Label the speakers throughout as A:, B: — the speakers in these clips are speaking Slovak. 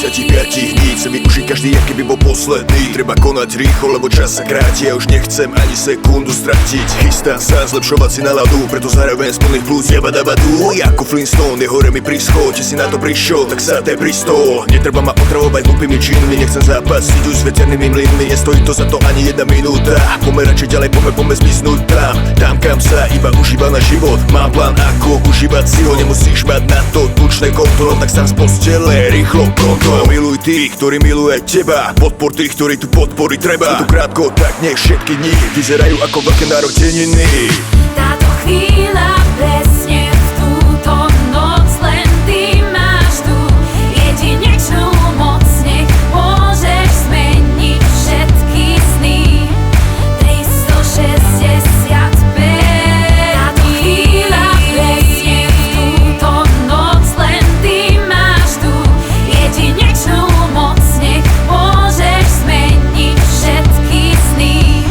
A: 35 dní chcem využiť každý, aký by bol posledný. Treba konať rýchlo, lebo čas sa kráti. Ja už nechcem ani sekundu stratiť. Chystám sa zlepšovať si náladu, preto zároveň z plných plus jabadabadu. Ako Flintstone, je hore mi prischod. Či si na to prišiel, tak sa pri stôl. Netreba ma otravovať hlúpými činmi, nechcem zápasiť už s veternými mlynmi. Nestojí to za to ani jedna minúta. Poďme radšej ďalej, poďme zmiznúť tam kam sa iba užíva na život. Mám plán, ako užívať si ho. Nemusíš mať na to tučné kontrol, tak sám z postele rýchlo pronto. Miluj tých, ktorí miluje teba, podpor tých, ktorí tu podpory treba. Je tu krátko, tak nech všetky dni vyzerajú ako veľké narodeniny.
B: Táto chvíľa presne v túto noc, len ty máš tú jedinečnú moc. Nech môžeš zmeniť všetky sny. 365. Táto chvíľa presne v túto noc, len ty máš tú jedinečnú moc. Nech môžeš zmeniť všetky sny.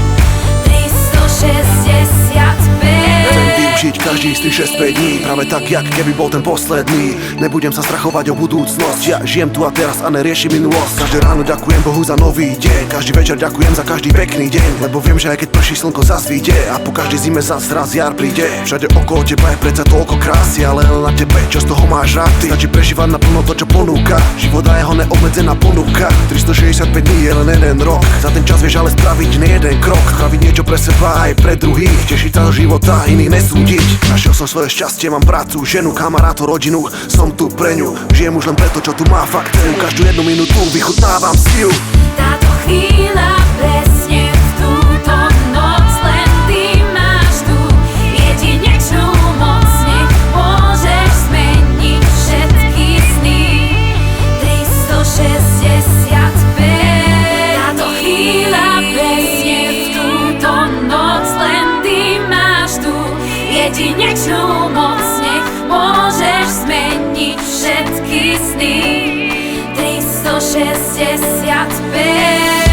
B: 365.
C: Žiť každý z tých 6-5 dní, práve tak, jak keby bol ten posledný. Nebudem sa strachovať o budúcnosť, ja žijem tu a teraz a neriešim minulosť. Každé ráno ďakujem Bohu za nový deň, každý večer ďakujem za každý pekný deň. Lebo viem, že aj keď prší slnko zasvíte a po každej zime zas raz jar príde. Všade okolo teba je predsa toľko krásy, ale len na tebe, čo z toho máš rád ty. Stačí prežívať naplno to, čo ponúka, život a jeho neobmedzená ponuka. 365 dní je len jeden rok, za ten čas vieš ale spraviť nie jeden krok. Spraviť niečo pre seba aj pre druhých, tešiť sa zo života, iných nesúdiť. Našiel som svoje šťastie, mám prácu, ženu, kamarátov, rodinu. Som tu pre ňu, žijem už len preto, čo tu má fakt. Každú jednu minútu vychutnávam si ju.
B: Táto chvíľa presne v túto noc, len ty máš tú jedinečnú moc. Nech môžeš zmeniť všetky sny. 365. Táto chvíľa presne v túto noc, len ty máš tú jedinečnú moc. Nech môžeš zmeniť všetky sny. 365.